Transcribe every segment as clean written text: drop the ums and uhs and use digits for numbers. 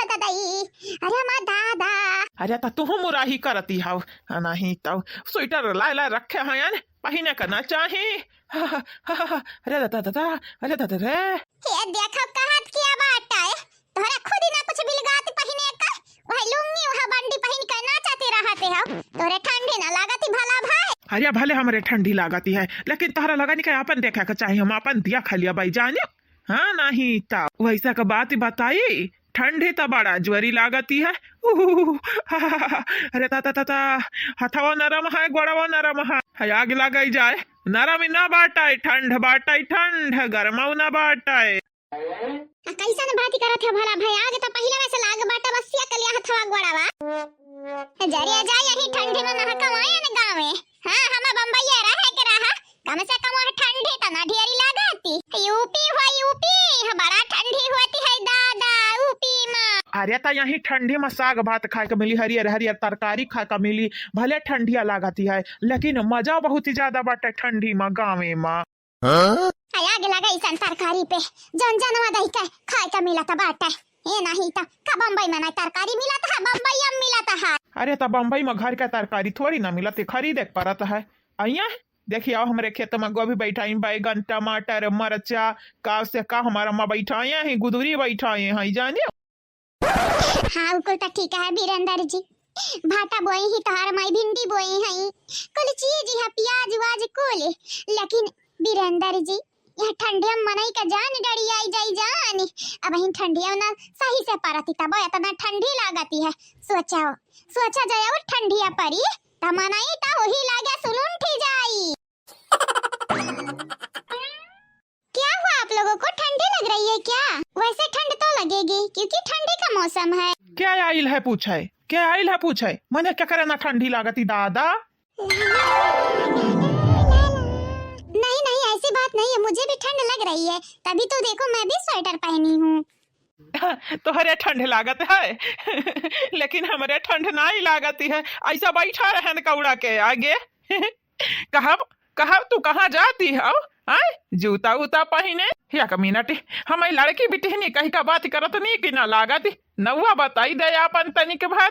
दादाई अरे माँ दादा। अरे तो तू मुराही करती हाव नहीं तो स्वेटर लाए रखे हैं यार पहने करना चाहे। अरे दादा दादा अरे दादा रे ये देखो कहां किया बात है तोहरा खुद ही ना कुछ बिलगात पहने का वह लुंगी वह बंडी पहन के नाचते रहते हो तोरे ठंडी ना लागती भला भाई। अरे भले हमारे ठंडी लागती है लेकिन तोहरा लगा नहीं अपन देखा का चाहिए हम अपन दिया खा लिया भाई जाने। हाँ नहीं तो वैसा का बात बताई ठंडी तो बड़ा ज्वरी लागती है। अरे ताता ताता हथवा नरम है गोड़वा नरम है आग लगाई जाए नरम ना बाटाए ठंड बाटाए ठंड गरमाऊ ना बाटाए। कैसा न बात करत है भला भाई आगे तो पहले वैसे लाग बाटा बसिया कलिया हथवा गोड़वा जरिया जा यही ठंडी में ना कमाया न गांव में। हां हम बम्बई रहे के रहा कम से कम वह ठंडी तो ना ढेरी लगाती यूपी हो यूपी बड़ा ठंडी होती है दादा यूपी में। अरे तो यही ठंडी में साग भात खाए के मिली हरियर हरियर तरकारी खाए के मिली भले ठंडिया लागती है लेकिन मजा बहुत ही ज्यादा बाटे ठंडी में गाँव में। आग लगा इसन तरकारी पे जन जनवा दही के खाए का मिला था बाटा ये नहीं था का बम्बई में ना तरकारी मिला था बम्बई में मिला था। अरे तो बम्बई में घर का तरकारी थोड़ी ना मिला खरीदे पड़ता है। अइया देखिए आओ हमारे खेत में गोभी बैठाई बैगन टमाटर मरचा का से का हमारा माँ बैठाए हैं गुदुरी बैठाए हैं जाने। हाँ उकुल तो ठीक है बीरेंद्र जी भाटा बोई ही तहार माई भिंडी बोई है कुल चीज है प्याज वाज कुल लेकिन बीरेंद्र जी यह ठंडिया मनई का जान डरी आई जाई जान अब इन ठंडिया ना सही से परती तब इतना ठंडी लागती है सोचा जाए और ठंडिया परी त मनई ता वही लागे सुलुंठी जाई। क्या हुआ आप लोगों को ठंडी लग रही है क्या? वैसे ठंड तो लगेगी क्योंकि ठंडी का मौसम है। क्या आइल है पूछे मैंने क्या करे ना ठंडी लागती दादा। नहीं ऐसी बात नहीं है मुझे भी ठंड लग रही है तभी तो देखो मैं भी स्वेटर पहनी हूँ। तो हरे ठंड लागत है लेकिन हमारे ठंड नहीं लागती है ऐसा बैठा रहे कौड़ा के आगे। कहा तू कहाँ जाती है जूता उता पहने या मिनट हम लड़की बिटहनी कहीं का बात करत नहीं कि ना लागती नौवा बताई दे अपन तनिक भार।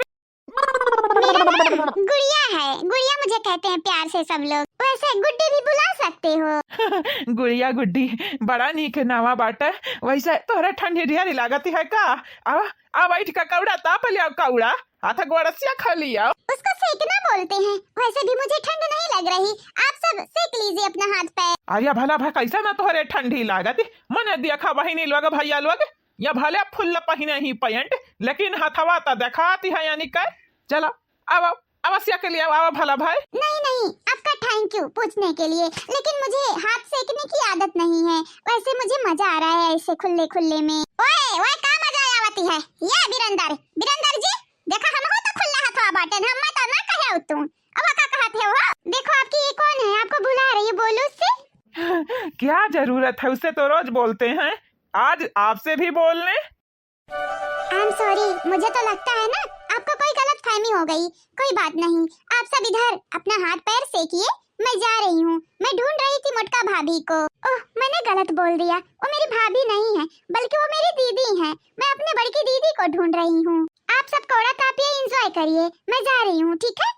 गुड़िया मुझे कहते हैं प्यार से सब लोग वैसे गुड्डी भी बुला सकते हो। गुड़िया गुड्डी बड़ा नीक नावा बाटा वैसे तोहरा ठंडी ढेरी लागती है का आ बैठ का कौड़ा ताप लिया कौड़ा हाथ गोरसिया खा लिया उसको सेकना बोलते हैं वैसे भी मुझे ठंड नहीं लग रही आप सब सेक लीजिए अपना हाथ पैर। अरे भला भाई कैसा ना तोहरे ठंडी लागती मन देखा बहिनी लोग भैया लोग या भले फुल पहने ही पैंट लेकिन हथवा तो दिखाती है यानी का चलो अब अवश्य के लिए आवा भला भाई। नहीं आपका थैंक यू पूछने के लिए लेकिन मुझे हाथ सेकने की आदत नहीं है वैसे मुझे मजा आ रहा है ऐसे खुले में। ओए का मजा आवती है या बीरेंद्र जी देखा हम हो तो खुला हथवा बाटन हम मत ना कहे तुम अब का कहते हो देखो आपकी ये कौन है आपको बुला रही है बोलो उससे। क्या जरूरत है उससे तो रोज बोलते हैं आज आपसे भी बोलने। आई एम सॉरी मुझे तो लगता है ना आपको कोई गलत फहमी हो गई कोई बात नहीं आप सब इधर अपना हाथ पैर सेकिए मैं जा रही हूँ मैं ढूंढ रही थी मोटका भाभी को। ओह मैंने गलत बोल दिया वो मेरी भाभी नहीं है बल्कि वो मेरी दीदी है मैं अपने बड़की दीदी को ढूंढ रही हूँ। आप सब कौड़ा कापिया एंजॉय करिए मैं जा रही हूँ ठीक है।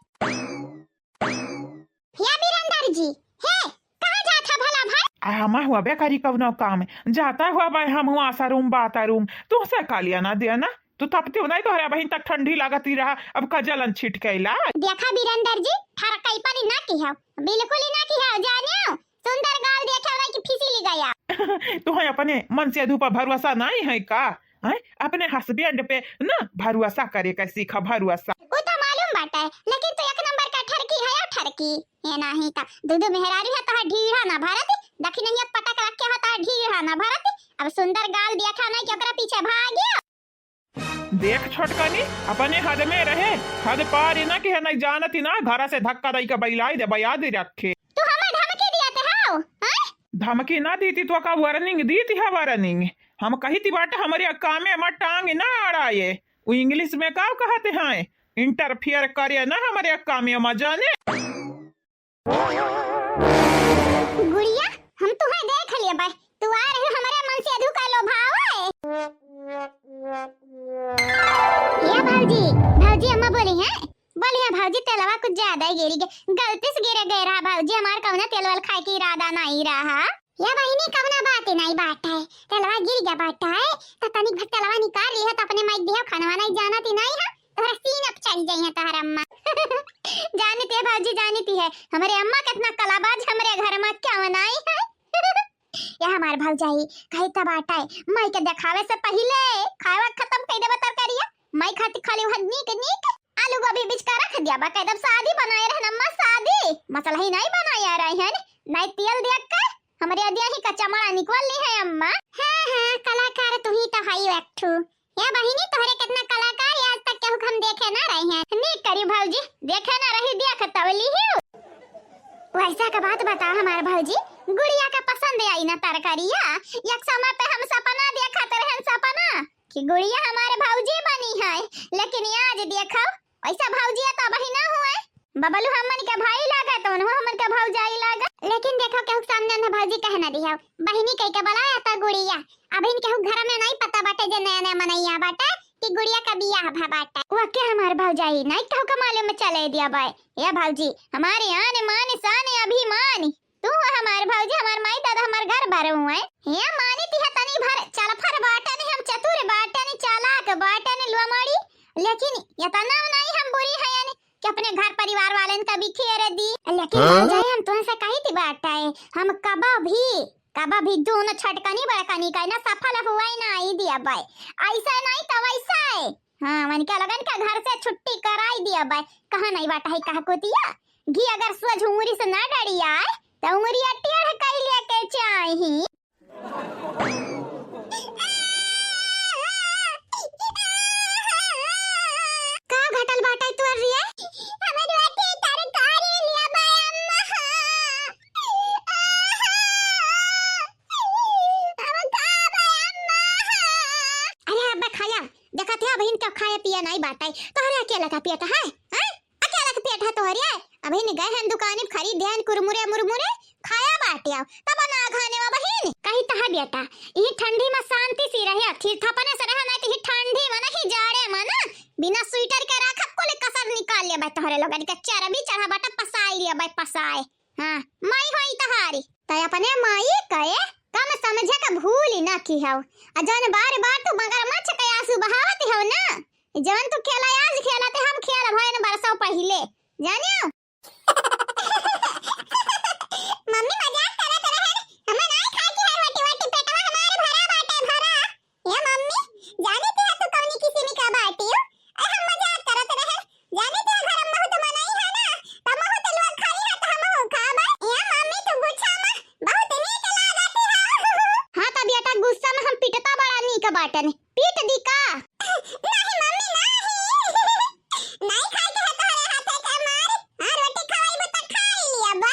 या बीरेंद्र जी है कहाँ जाता भला भाई? हम हुआ बेकारी कवनो काम जाता हुआ भाई हम हुआ रूम बाता रूम तुमसे कालिया ना दिया ना तू तपती हो नहीं तो हरे बहन तक ठंडी लागती रहा अब का जलन छिट कैला। देखा बीरेंद्र जी थारा कई पानी ना की है बिल्कुल ही ना की है जानियो सुंदर गाल देखा ना कि फिसली गया। तू है अपने मन से धूपा भरोसा नहीं है का है अपने हस्बैंड पे ना भरोसा करे का सीखा भरोसा। वो तो मालूम बात है लेकिन तो एक नंबर का ठरकी है या ठरकी ये नहीं था दूध मेहरारू है तो ढीढ़ा ना भारत दखी नहीं पटक रखे होता ढीढ़ा ना भारत अब सुंदर गाल देखा ना कि ओकरा पीछे भाग गया। देख छोटकनी अपने हद में रहे हद पार ही ना कि है नहीं जानती ना घर से धक्का दई का बैलाई दे बया दे रखे। तू हमें धमकी दिया थे हां धमकी ना दी थी तो का वार्निंग दी थी वार्निंग हम कही थी बाटे हमारे काम में मत टांग ना अड़ाए वो इंग्लिश में का कहते हैं इंटरफियर करे ना हमारे काम में मजा ने। गुड़िया हम तुम्हें देख लिए भाई तू आ रही हमारे मन से अधू का लोभाव है। बोली है बोलिए भौजी तेलवा कुछ ज्यादा ही गिरी गलती से गिरे गए रहा भौजी हमार कौना तेलवल खाए की इरादा नहीं रहा या बहिनी कवना बात नहीं बात है तेलवा गिर गया बात है तो तनिक भर तेलवा निकाल ली है तो अपने माइक दिया खाना नहीं जाना थी नहीं है तोहरा सीन अब चल गई है तोहरा अम्मा जानती है भौजी जानती है हमारे अम्मा कितना कलाबाज हमारे घर में क्या बनाई है या हमार भौजाई कहीं तब आटा है माई के दिखावे से पहले खावा खत्म कर देबा तरकारिया माई खाती खाली वह नीक आलू गोभी बीच का रख दिया बा एकदम शादी बनाए रहे अम्मा शादी मसाला ही नहीं बनाया रहे हैं नहीं तेल देख के हमारे अदिया ही कच्चा माड़ा निकल ली है अम्मा हां कलाकार तू ही तो हई एकठू या बहिनी तोहरे कितना कलाकार आज तक केहू हम देखे ना रहे हैं नीक करी भौजी देखे ना रही देख तवली ही वैसा का बात बता हमारे भौजी गुड़िया का पसंद आई ना तरकारिया एक समय पे हम सपना देखा रहन सपना कि गुड़िया हमारे भौजी बनी है लेकिन आज देखो ऐसा भौजी तो बहिना हुए बबलू हमन के भाई लागा तो उन्हों हमन के भौजाई लागा लेकिन देखो केहू सामने न भौजी कह ना दिया बहिनी कह के बुलाया था गुड़िया अब इन केहू घर में नहीं पता बाटे जे नया नया मनैया बाटे कि गुड़िया का बियाह भा बाटे वो के हमार भौजाई नहीं कहू के मालूम में चले दिया बाय ये भौजी हमारे आने माने साने अभिमान तू हमार भौजी हमार माई दादा हमार घर भर हुए ये मानी ती तनी भर चल फर बाटे नहीं हम चतुर बाटे नहीं चालाक बाटे नहीं लुआमाड़ी लेकिन ये तना नहीं हम बुरी है यानी कि अपने घर परिवार वाले ने कभी खेर दी लेकिन भौजाई हम तुमसे कही थी बात है हम कबा भी दोनों छटकनी बड़कनी का ना सफल हुआ ही ना आई दिया भाई ऐसा नहीं तो वैसा है हां मन के लगन का घर से छुट्टी कराई दिया भाई कहां नहीं बाटा है कहा को दिया घी अगर सोझ उंगली से ना डड़ी आए तो उंगली टेढ़ कर लेके चाही का घटल बाटा तोर रिया हमर बाटे तरकारी लिया बाय अम्मा देखत है बहन क्या खाया पिया नहीं बाटा है तोहरे अकेला का पेट है हैं अकेला का पेट है तोहरे अभी ने गए हैं दुकान खरीद ध्यान कुरमुरे मुरमुरे खाया बाटिया तब ना खाने वा बहन कहीं तहा बेटा ये ठंडी में शांति सी रहे थी थपने से रहा नहीं तो ठंडी में नहीं जाड़े में ना बिना स्वेटर के रख कोले कसर निकाल ले भाई तोहरे लोगन के चरबी चढ़ा बाटा पसाई ले भाई पसाए हां माई होई तहारी तय अपने माई कहे कम समझे का भूल ना की हो अजन बार तो मगरमच्छ के आंसू बहावत हो ना जवन तू खेला आज खेलाते हम खेल भयन बरसों पहले जानियो मम्मी मजाक करत रहे हम नहीं खाए की है वाटी पेटवा हमारे भरा बाटे भरा ये मम्मी जानती है तू कौनी किसी में का बाटी हो हम मजाक करत रहे जानती है घर में तो मनाई है ना तब हो तो लोग खाई है तो हम हो खाबा ये मम्मी तू गुस्सा में बहुत नीक लागत है हां तब बेटा गुस्सा में हम पिटता बड़ा नीक बाटन पीट दी का नहीं मम्मी नहीं खाए के है तोहरे हाथे के मार हां रोटी खवाई बता खाई लिया बा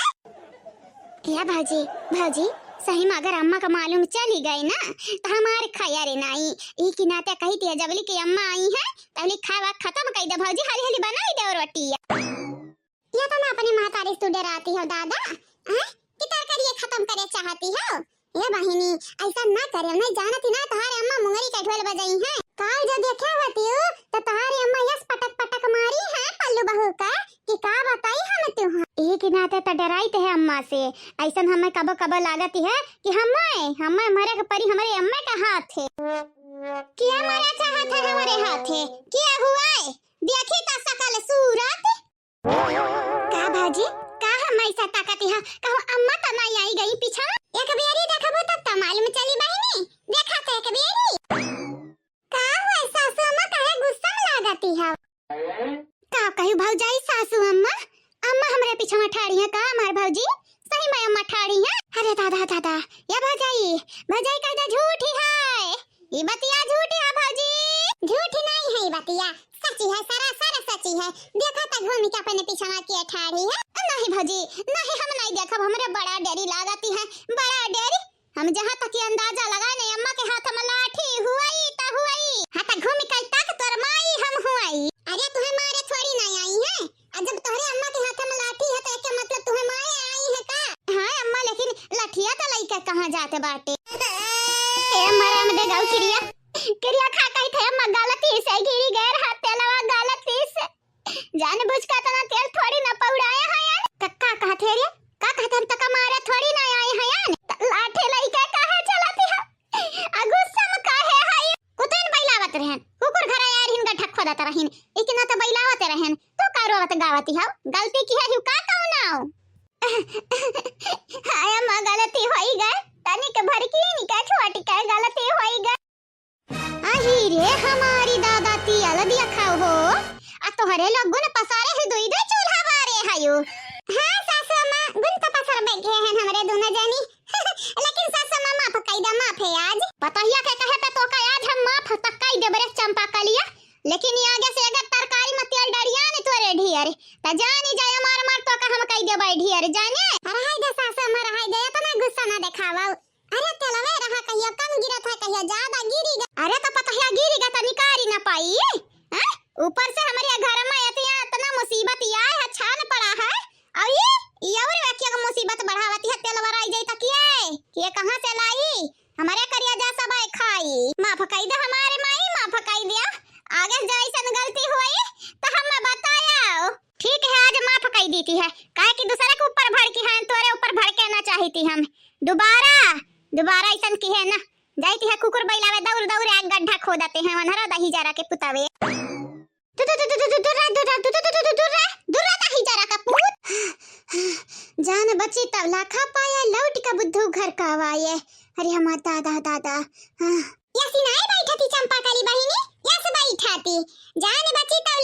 या भाजी सही में अगर अम्मा का मालूम चली गई ना तो हमारे खाया रे नहीं एक नाते कही थी जबली की अम्मा आई है तबली खावा खत्म कर दे भाजी हली हली बनाई दे और रोटी या तो ना अपनी माता रे तू डराती हो दादा हैं कि तरकारी खत्म करे चाहती हो ये बहिनी ऐसा ना करे नहीं जानती ना तुम्हारी अम्मा मुंगरी का ढोल बजाई है काल जब देखा होती हो तो तुम्हारी अम्मा यस पटक मारी है पल्लू बहू का कि का बताई हम तू एक नाते तो डराई है अम्मा से ऐसा हमें कबो लागत है कि हमें मरे के परी हमारे अम्मा का हाथ है क्या मरा चाहत है हमारे हाथ है क्या हुआ है देखी तो सकल सूरत का भाजी का हम ऐसा ताकत है कहो अम्मा तो नहीं आई गई पीछा एक बेरी देखबो तब मालूम चली बहिनी देखा तो एक बेरी का हुआ सासू अम्मा काहे गुस्सा में लागती है का कहू भौजाई सासू अम्मा हमरे पीछे में ठाड़ी है का हमार भौजी सही में अम्मा ठाड़ी है अरे दादा ये भौजाई कहता झूठी है ये बतिया झूठी है भौजी झूठी नहीं है ये बतिया सच्ची है सरासर सच्ची है देखा तक घूम के अपने पीछे में किए ठाड़ी है नहीं भौजी नहीं हम नहीं देखब हमरे बड़ा डरी लागती है बड़ा डरी हम जहां तक ये अंदाजा लगाने अम्मा के हाथ में लाठी हुई ता हुई हाथ घूम के तक तोर माई हम हुई अरे तुम्हें मारे थोड़ी नहीं आई है जब तोहरे अम्मा के हाथ में लाठी है तो इसका मतलब तुम्हें माए आई है का हां अम्मा लेकिन लाठिया तो लइका कहां जाते बाटे ए मरा में दे गाउ चिड़िया खा कही थे अम्मा गलती से गिरी गैर हाथ तेलवा गलती से खोदत रहिन इतना तो बैलावत रहन तो का रोवत गावती हव गलती की है का कहूं हाय अम्मा गलती होई गए तनिक भर की निका छोटी का गलती होई गए आही रे हमारी दादा ती अलदिया खाओ हो आ तोहरे लोगन पसारे है दुई दुई चूल्हा बारे हयो हां सासू मां गुन तो पसर बैठे हैं हमरे दोनों जानी लेकिन सासू मां माफ कई दा माफ है आज पतहिया के कहे पे तो का आज हम माफ तक कई दे बरे चंपा कलिया लेकिन ये आगे से अगर तरकारी मत तेल डरिया ने तोरे ढियर त जानी जाय मार मार तो का हम कई दे भाई ढियर जाने अरे हाय दे सासू मां हाय दे तो ना गुस्सा ना दिखावा अरे तेलवे रहा कहिया कम गिरत है कहिया ज्यादा गिरी अरे तो पतहिया गिरीगा त निकारी ना पाई हैं ऊपर से हमारे घर में इतना मुसीबत आए है छान पड़ा है और ये और व्यक्ति का मुसीबत बढ़ावती है तेल वराई जाई त ये कहां से लाई हमारे करिया जा सब खाई माफ कई दे हमारे माई माफ कई दिया आगे जैसन गलती हुई तो हम बताया ठीक है आज माफ कई देती है काहे कि दूसरे के ऊपर भड़की है तोरे ऊपर भड़के ना चाहती हम दोबारा ऐसन की है ना जाती है कुकुर बैलावे दौड़ दौड़ एक गड्ढा खोदते हैं वनहरा दही जरा के पुतावे दुर्रा दही जरा का पूत जान बची तब लाखा पाया लौट का बुद्धू घर का आवाए अरे हमार दादा यसी नाय बैठती चंपा काली बहिनी यस बैठाती जान बची तब